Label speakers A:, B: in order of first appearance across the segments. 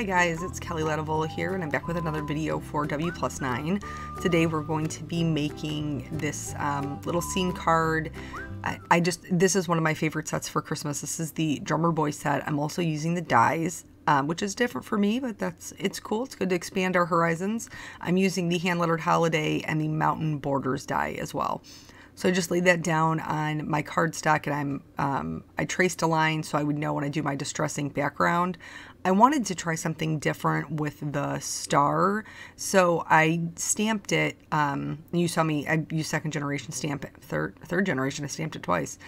A: Hi guys, it's Kelly Latavola here, and I'm back with another video for W+9. Today we're going to be making this little scene card. This is one of my favorite sets for Christmas. This is the Drummer Boy set. I'm also using the dies, which is different for me, but it's cool. It's good to expand our horizons. I'm using the hand-lettered Holiday and the Mountain Borders die as well. So I just laid that down on my cardstock, and I traced a line so I would know when I do my distressing background. I wanted to try something different with the star, so I stamped it. You saw me, I used second generation stamp it, third generation, I stamped it twice,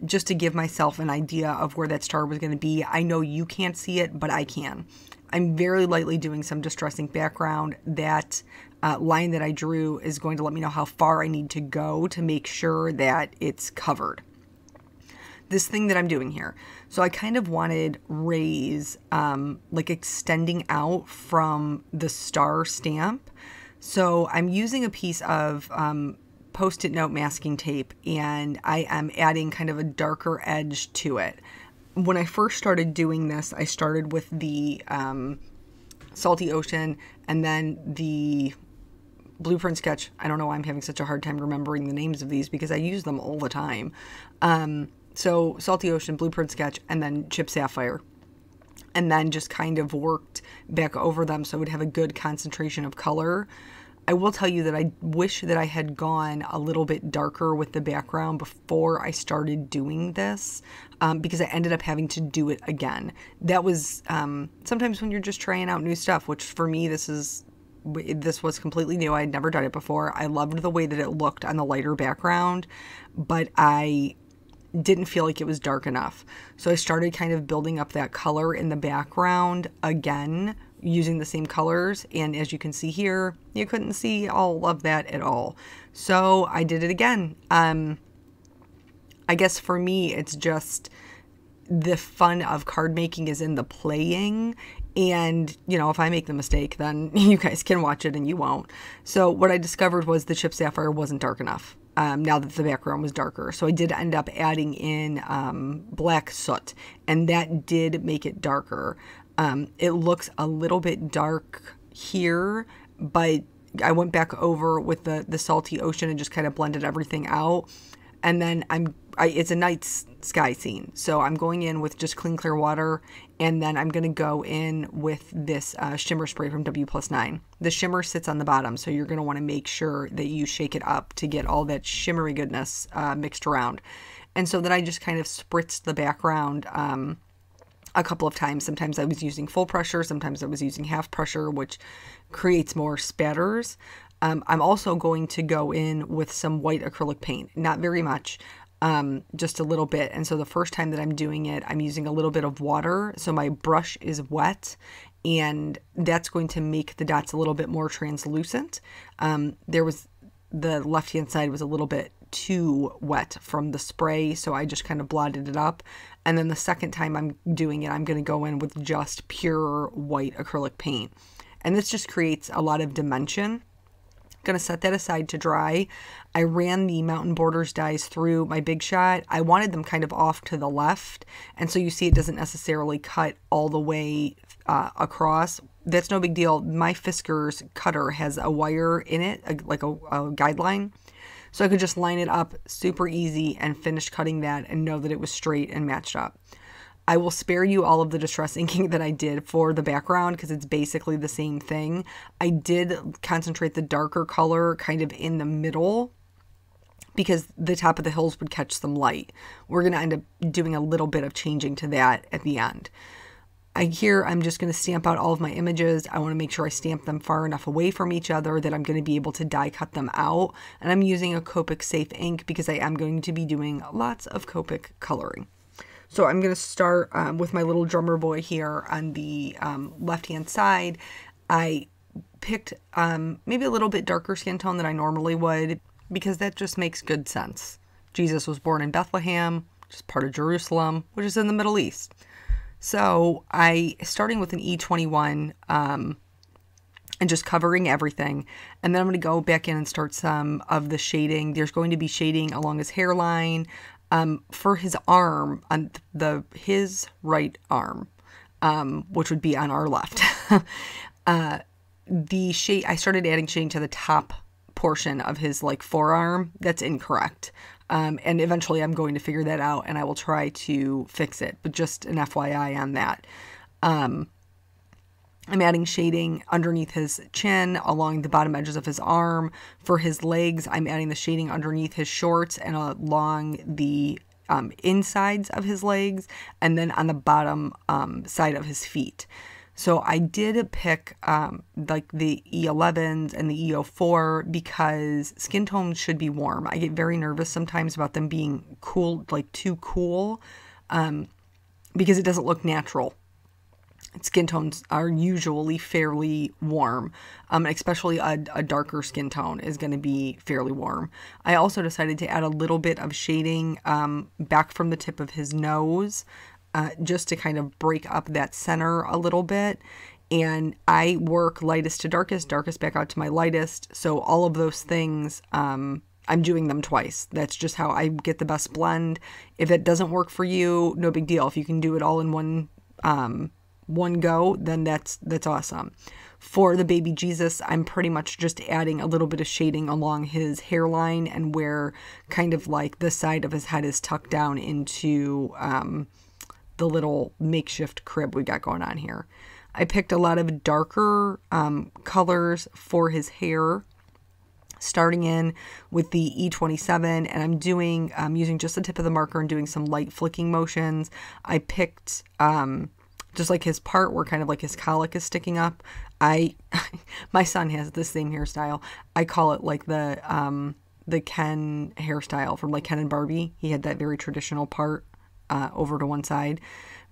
A: just to give myself an idea of where that star was going to be. I know you can't see it, but I can. I'm very lightly doing some distressing background. That line that I drew is going to let me know how far I need to go to make sure that it's covered. This thing that I'm doing here. So I kind of wanted rays like extending out from the star stamp. So I'm using a piece of Post-it note masking tape, and I am adding kind of a darker edge to it. When I first started doing this, I started with the Salty Ocean and then the Blueprint Sketch. I don't know why I'm having such a hard time remembering the names of these because I use them all the time. So Salty Ocean, Blueprint Sketch, and then Chip Sapphire. And then just kind of worked back over them so it would have a good concentration of color. I will tell you that I wish that I had gone a little bit darker with the background before I started doing this, because I ended up having to do it again. That was sometimes when you're just trying out new stuff, which for me this was completely new. I had never done it before. I loved the way that it looked on the lighter background, but I didn't feel like it was dark enough. So I started kind of building up that color in the background again, using the same colors. And as you can see here, you couldn't see all of that at all. So I did it again. I guess for me, it's just the fun of card making is in the playing. And, you know, if I make the mistake, then you guys can watch it and you won't. So what I discovered was the Chip Sapphire wasn't dark enough. Now that the background was darker. So I did end up adding in black soot, and that did make it darker. It looks a little bit dark here, but I went back over with the Salty Ocean and just kind of blended everything out. And then it's a night sky scene. So I'm going in with just clean, clear water. And then I'm going to go in with this shimmer spray from W+9. The shimmer sits on the bottom. So you're going to want to make sure that you shake it up to get all that shimmery goodness mixed around. And so then I just kind of spritzed the background a couple of times. Sometimes I was using full pressure. Sometimes I was using half pressure, which creates more spatters. I'm also going to go in with some white acrylic paint, not very much, just a little bit. And so the first time that I'm doing it, I'm using a little bit of water. So my brush is wet, and that's going to make the dots a little bit more translucent. The left-hand side was a little bit too wet from the spray, so I just kind of blotted it up. And then the second time I'm doing it, I'm going to go in with just pure white acrylic paint. And this just creates a lot of dimension. Going to set that aside to dry. I ran the Mountain Borders dies through my Big Shot. I wanted them kind of off to the left, and so you see it doesn't necessarily cut all the way across. That's no big deal. My Fiskars cutter has a wire in it, like a guideline, so I could just line it up super easy and finish cutting that and know that it was straight and matched up. I will spare you all of the distress inking that I did for the background because it's basically the same thing. I did concentrate the darker color kind of in the middle because the top of the hills would catch some light. We're going to end up doing a little bit of changing to that at the end. Here I'm just going to stamp out all of my images. I want to make sure I stamp them far enough away from each other that I'm going to be able to die cut them out. And I'm using a Copic Safe ink because I am going to be doing lots of Copic coloring. So I'm going to start with my little drummer boy here on the left-hand side. I picked maybe a little bit darker skin tone than I normally would because that just makes good sense. Jesus was born in Bethlehem, which is part of Jerusalem, which is in the Middle East. So starting with an E21 and just covering everything. And then I'm going to go back in and start some of the shading. There's going to be shading along his hairline. For his arm, on his right arm, which would be on our left. The shade, I started adding shading to the top portion of his like forearm. That's incorrect. And eventually I'm going to figure that out and I will try to fix it, but just an FYI on that. I'm adding shading underneath his chin, along the bottom edges of his arm. For his legs, I'm adding the shading underneath his shorts and along the insides of his legs, and then on the bottom side of his feet. So I did pick like the E11s and the E04 because skin tones should be warm. I get very nervous sometimes about them being cool, like too cool, because it doesn't look natural. Skin tones are usually fairly warm, especially a darker skin tone is going to be fairly warm. I also decided to add a little bit of shading back from the tip of his nose, just to kind of break up that center a little bit. And I work lightest to darkest, darkest back out to my lightest. So all of those things, I'm doing them twice. That's just how I get the best blend. If it doesn't work for you, no big deal. If you can do it all in one go, then that's awesome. For the baby Jesus, I'm pretty much just adding a little bit of shading along his hairline and where kind of like the side of his head is tucked down into the little makeshift crib we got going on here. I picked a lot of darker colors for his hair, starting in with the E27, and I'm doing using just the tip of the marker and doing some light flicking motions. I picked just like his part where kind of like his colic is sticking up. My son has the same hairstyle. I call it like the Ken hairstyle from like Ken and Barbie. He had that very traditional part over to one side.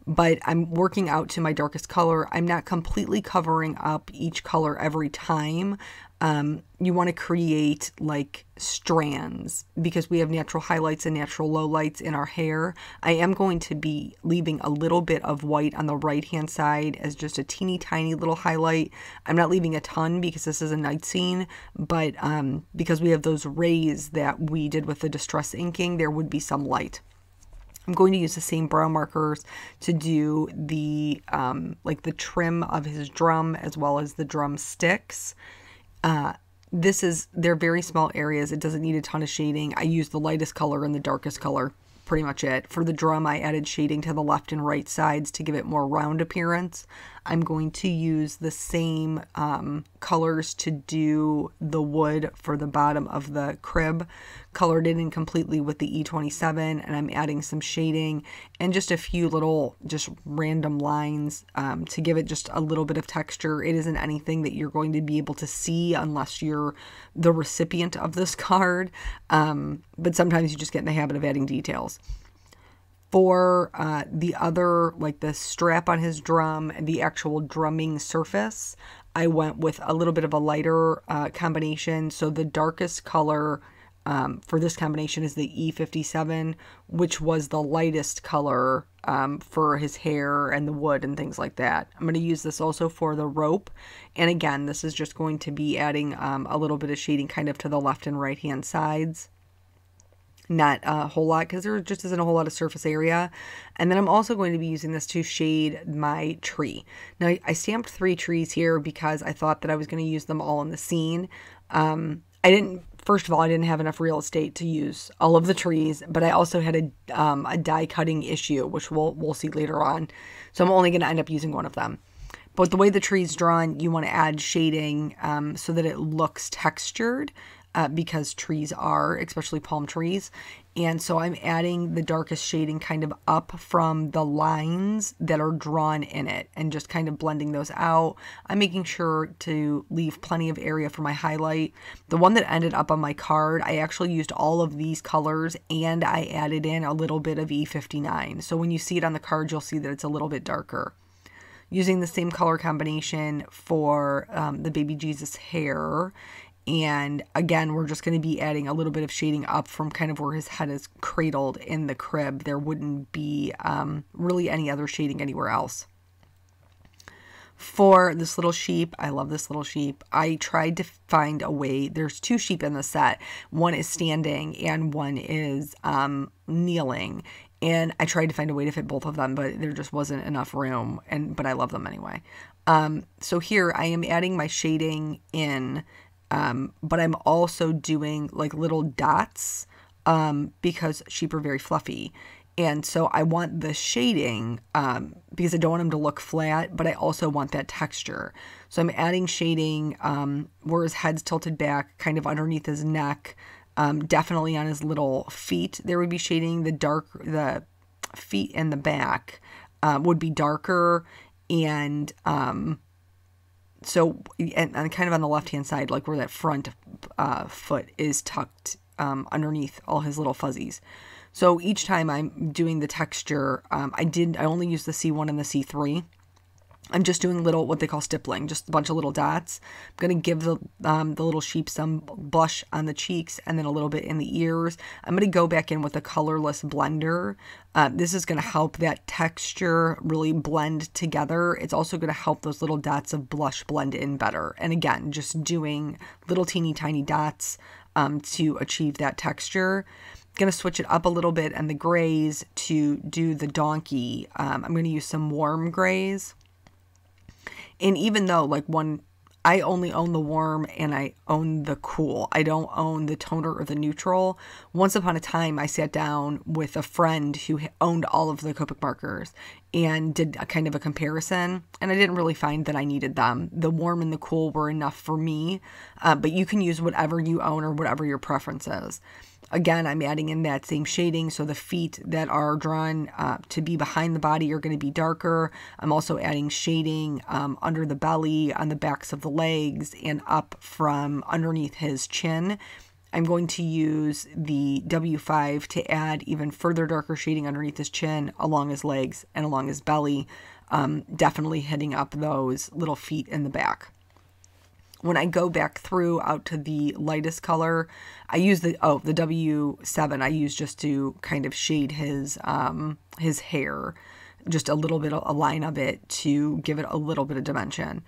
A: But I'm working out to my darkest color. I'm not completely covering up each color every time. You want to create like strands because we have natural highlights and natural lowlights in our hair. I am going to be leaving a little bit of white on the right hand side as just a teeny tiny little highlight. I'm not leaving a ton because this is a night scene, but because we have those rays that we did with the distress inking, there would be some light. I'm going to use the same brown markers to do the like the trim of his drum as well as the drum sticks. They're very small areas. It doesn't need a ton of shading. I use the lightest color and the darkest color, pretty much it. For the drum, I added shading to the left and right sides to give it more round appearance. I'm going to use the same colors to do the wood for the bottom of the crib. Colored it in completely with the E27, and I'm adding some shading and just a few little just random lines to give it just a little bit of texture. It isn't anything that you're going to be able to see unless you're the recipient of this card, but sometimes you just get in the habit of adding details. For the other, like the strap on his drum and the actual drumming surface, I went with a little bit of a lighter combination. So the darkest color for this combination is the E57, which was the lightest color for his hair and the wood and things like that. I'm going to use this also for the rope. And again, this is just going to be adding a little bit of shading kind of to the left and right hand sides. Not a whole lot because there just isn't a whole lot of surface area. And then I'm also going to be using this to shade my tree. Now I stamped 3 trees here because I thought that I was going to use them all in the scene. First of all, I didn't have enough real estate to use all of the trees, but I also had a die cutting issue, which we'll see later on. So I'm only going to end up using one of them. But the way the tree is drawn, you want to add shading so that it looks textured. Because trees are, especially palm trees. And so I'm adding the darkest shading kind of up from the lines that are drawn in it and just kind of blending those out. I'm making sure to leave plenty of area for my highlight. The one that ended up on my card, I actually used all of these colors and I added in a little bit of E59. So when you see it on the card, you'll see that it's a little bit darker. Using the same color combination for the baby Jesus hair. And again, we're just going to be adding a little bit of shading up from kind of where his head is cradled in the crib. There wouldn't be really any other shading anywhere else. For this little sheep, I love this little sheep. I tried to find a way. There's 2 sheep in the set. One is standing and one is kneeling. And I tried to find a way to fit both of them, but there just wasn't enough room, but I love them anyway. So here I am adding my shading in, but I'm also doing like little dots, because sheep are very fluffy. And so I want the shading, because I don't want them to look flat, but I also want that texture. So I'm adding shading, where his head's tilted back, kind of underneath his neck, definitely on his little feet. There would be shading. The feet and the back, would be darker. And, so, and kind of on the left-hand side, like where that front, foot is tucked, underneath all his little fuzzies. So each time I'm doing the texture, I only use the C1 and the C3. I'm just doing little, what they call stippling, just a bunch of little dots. I'm going to give the little sheep some blush on the cheeks and then a little bit in the ears. I'm going to go back in with a colorless blender. This is going to help that texture really blend together. It's also going to help those little dots of blush blend in better. And again, just doing little teeny tiny dots, to achieve that texture. Going to switch it up a little bit and the grays to do the donkey. I'm going to use some warm grays. And even though like I only own the warm and I own the cool, I don't own the toner or the neutral. Once upon a time, I sat down with a friend who owned all of the Copic markers and did a kind of a comparison. And I didn't really find that I needed them. The warm and the cool were enough for me, but you can use whatever you own or whatever your preference is. Again, I'm adding in that same shading, so the feet that are drawn to be behind the body are going to be darker. I'm also adding shading under the belly, on the backs of the legs, and up from underneath his chin. I'm going to use the W5 to add even further darker shading underneath his chin, along his legs, and along his belly, definitely hitting up those little feet in the back. When I go back through out to the lightest color, I use the W7 I use just to kind of shade his hair, just a little bit, a line of it to give it a little bit of dimension.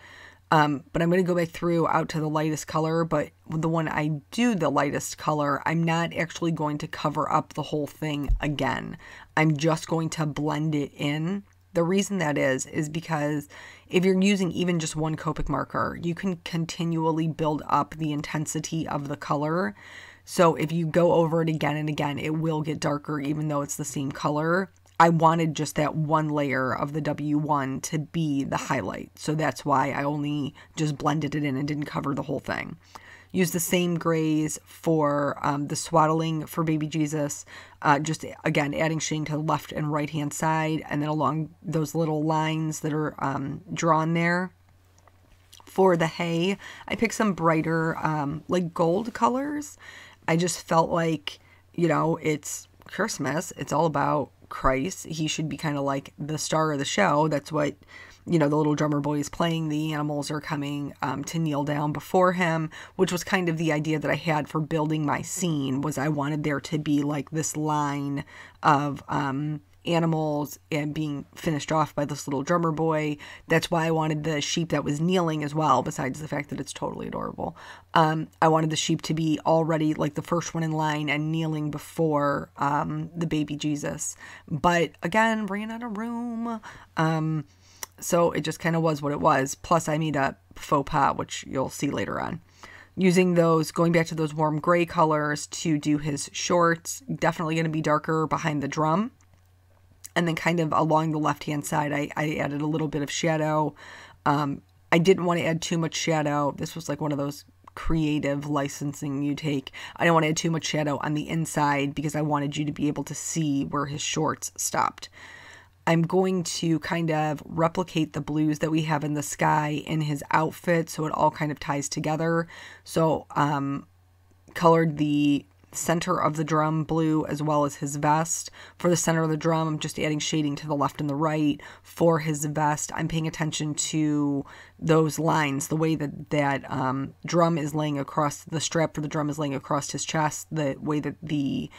A: But I'm going to go back through out to the lightest color, but the one I do the lightest color, I'm not actually going to cover up the whole thing again. I'm just going to blend it in. The reason that is because if you're using even just one Copic marker, you can continually build up the intensity of the color. So if you go over it again and again, it will get darker even though it's the same color. I wanted just that one layer of the W1 to be the highlight. So that's why I only just blended it in and didn't cover the whole thing. Use the same grays for the swaddling for baby Jesus. Just, again, adding shading to the left and right hand side, and then along those little lines that are drawn there. For the hay, I picked some brighter, like gold colors. I just felt like, you know, it's Christmas. It's all about Christ. He should be kind of like the star of the show. That's what, you know, the little drummer boy is playing. The animals are coming to kneel down before him, which was kind of the idea that I had for building my scene, was I wanted there to be like this line of animals and being finished off by this little drummer boy. That's why I wanted the sheep that was kneeling as well, besides the fact that it's totally adorable. I wanted the sheep to be already like the first one in line and kneeling before the baby Jesus. But again, ran out of room. So it just kind of was what it was. Plus I made a faux pas, which you'll see later on. Using those, going back to those warm gray colors to do his shorts, definitely going to be darker behind the drum. And then kind of along the left-hand side, I added a little bit of shadow. I didn't want to add too much shadow. This was like one of those creative licensing you take. I didn't want to add too much shadow on the inside because I wanted you to be able to see where his shorts stopped. I'm going to kind of replicate the blues that we have in the sky in his outfit, so it all kind of ties together. So colored the center of the drum blue as well as his vest. For the center of the drum, I'm just adding shading to the left and the right. For his vest, I'm paying attention to those lines, the way that drum is laying across, the strap for the drum is laying across his chest, the way that the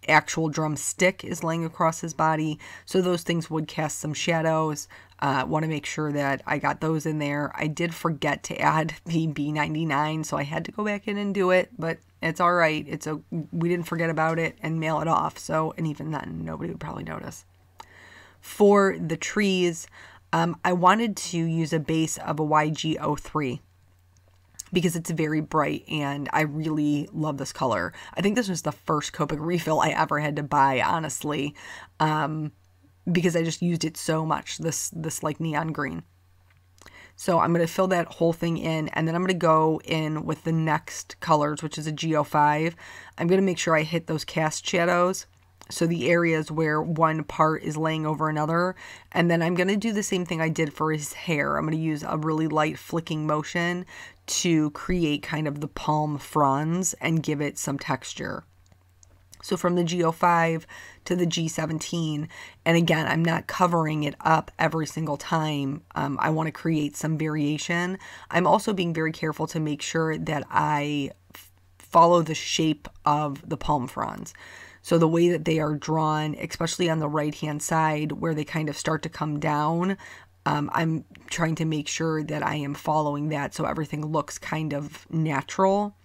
A: actual drumstick is laying across his body. So those things would cast some shadows. Want to make sure that I got those in there. I did forget to add the B99, so I had to go back in and do it, but it's all right. We didn't forget about it and mail it off. So, and even then, nobody would probably notice. For the trees, I wanted to use a base of a YG03 because it's very bright and I really love this color. I think this was the first Copic refill I ever had to buy, honestly, because I just used it so much, this like neon green. So I'm going to fill that whole thing in, and then I'm going to go in with the next colors, which is a G05. I'm going to make sure I hit those cast shadows, so the areas where one part is laying over another. And then I'm going to do the same thing I did for his hair. I'm going to use a really light flicking motion to create kind of the palm fronds and give it some texture. So from the G05 to the G17, and again, I'm not covering it up every single time. I want to create some variation. I'm also being very careful to make sure that I follow the shape of the palm fronds. So the way that they are drawn, especially on the right-hand side where they kind of start to come down, I'm trying to make sure that I am following that so everything looks kind of natural.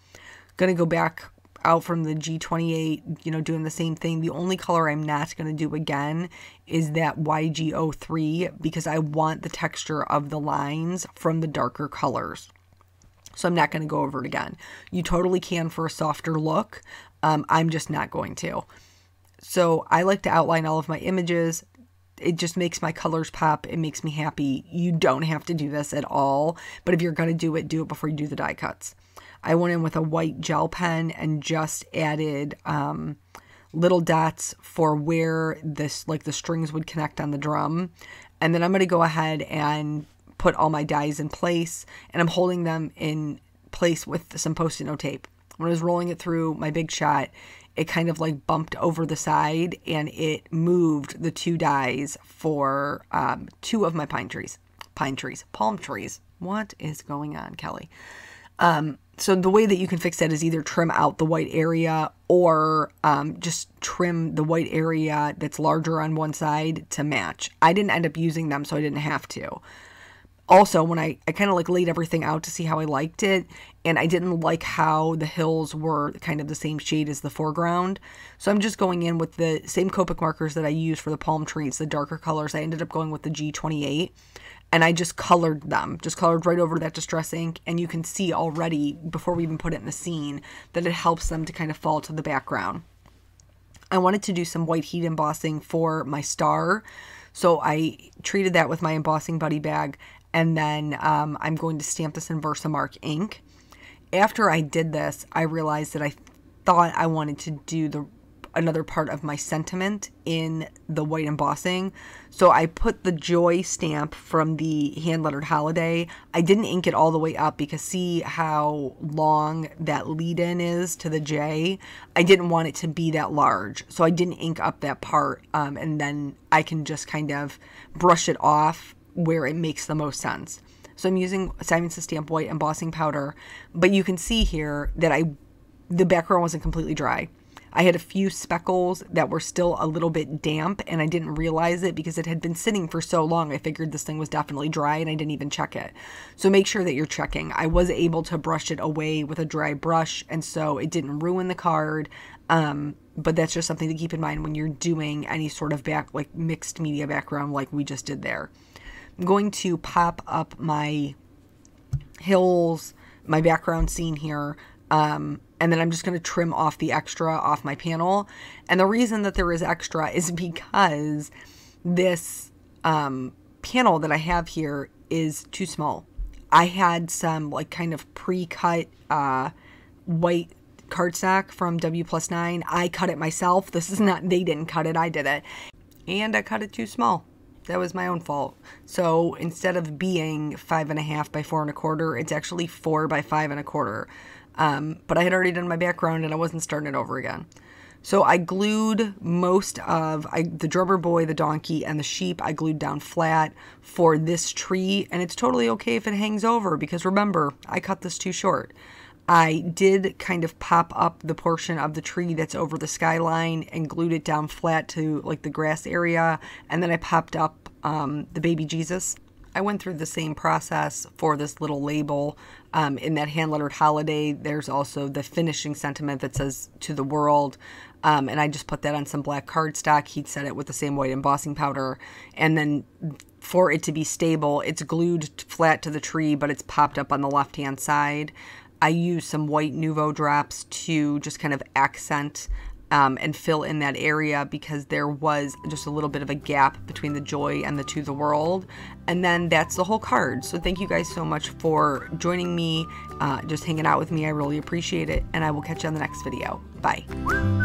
A: Going to go back out from the G28, doing the same thing. The only color I'm not going to do again is that YG03 because I want the texture of the lines from the darker colors. So I'm not going to go over it again. You totally can for a softer look. I'm just not going to. So I like to outline all of my images. It just makes my colors pop. It makes me happy. You don't have to do this at all, but if you're going to do it before you do the die cuts. I went in with a white gel pen and just added little dots for where this, like the strings would connect on the drum. And then I'm going to go ahead and put all my dies in place, and I'm holding them in place with some Post-it note tape. When I was rolling it through my Big Shot, it kind of like bumped over the side and it moved the two dies for two of my palm trees. What is going on, Kelly? So the way that you can fix that is either trim out the white area or just trim the white area that's larger on one side to match. I didn't end up using them, so I didn't have to. Also, when I kind of like laid everything out to see how I liked it, and I didn't like how the hills were kind of the same shade as the foreground. So I'm just going in with the same Copic markers that I used for the palm trees, the darker colors. I ended up going with the G28. And I just colored them, just colored right over that Distress ink. And you can see already, before we even put it in the scene, that it helps them to kind of fall to the background. I wanted to do some white heat embossing for my star. So I treated that with my embossing buddy bag. And then I'm going to stamp this in Versamark ink. After I did this, I realized that I thought I wanted to do another part of my sentiment in the white embossing. So I put the Joy stamp from the hand-lettered holiday. I didn't ink it all the way up because see how long that lead-in is to the J? I didn't want it to be that large. So I didn't ink up that part. And then I can just kind of brush it off where it makes the most sense. So I'm using Simon Says Stamp white embossing powder, but you can see here that the background wasn't completely dry. I had a few speckles that were still a little bit damp, and I didn't realize it because it had been sitting for so long. I figured this thing was definitely dry, and I didn't even check it. So make sure that you're checking. I was able to brush it away with a dry brush, and so it didn't ruin the card. But that's just something to keep in mind when you're doing any sort of like mixed media background like we just did there. I'm going to pop up my hills, my background scene here, and then I'm just going to trim off the extra off my panel. And the reason that there is extra is because this panel that I have here is too small. I had some like kind of pre-cut white cardstock from W+9. I cut it myself. This is not, they didn't cut it, I did it. And I cut it too small. That was my own fault. So instead of being 5.5 by 4 1/4, it's actually 4 by 5 1/4. But I had already done my background and I wasn't starting it over again. So I glued most of the drummer boy, the donkey, and the sheep. I glued down flat for this tree, and it's totally okay if it hangs over because remember, I cut this too short. I did kind of pop up the portion of the tree that's over the skyline and glued it down flat to like the grass area, and then I popped up the baby Jesus. I went through the same process for this little label. In that hand-lettered holiday, there's also the finishing sentiment that says "to the world," and I just put that on some black cardstock. Heat set it with the same white embossing powder, and then for it to be stable, it's glued flat to the tree, but it's popped up on the left-hand side. I used some white Nuvo drops to just kind of accent and fill in that area, because there was just a little bit of a gap between the joy and the to the world. And then that's the whole card. So thank you guys so much for joining me, just hanging out with me. I really appreciate it, and I will catch you on the next video. Bye.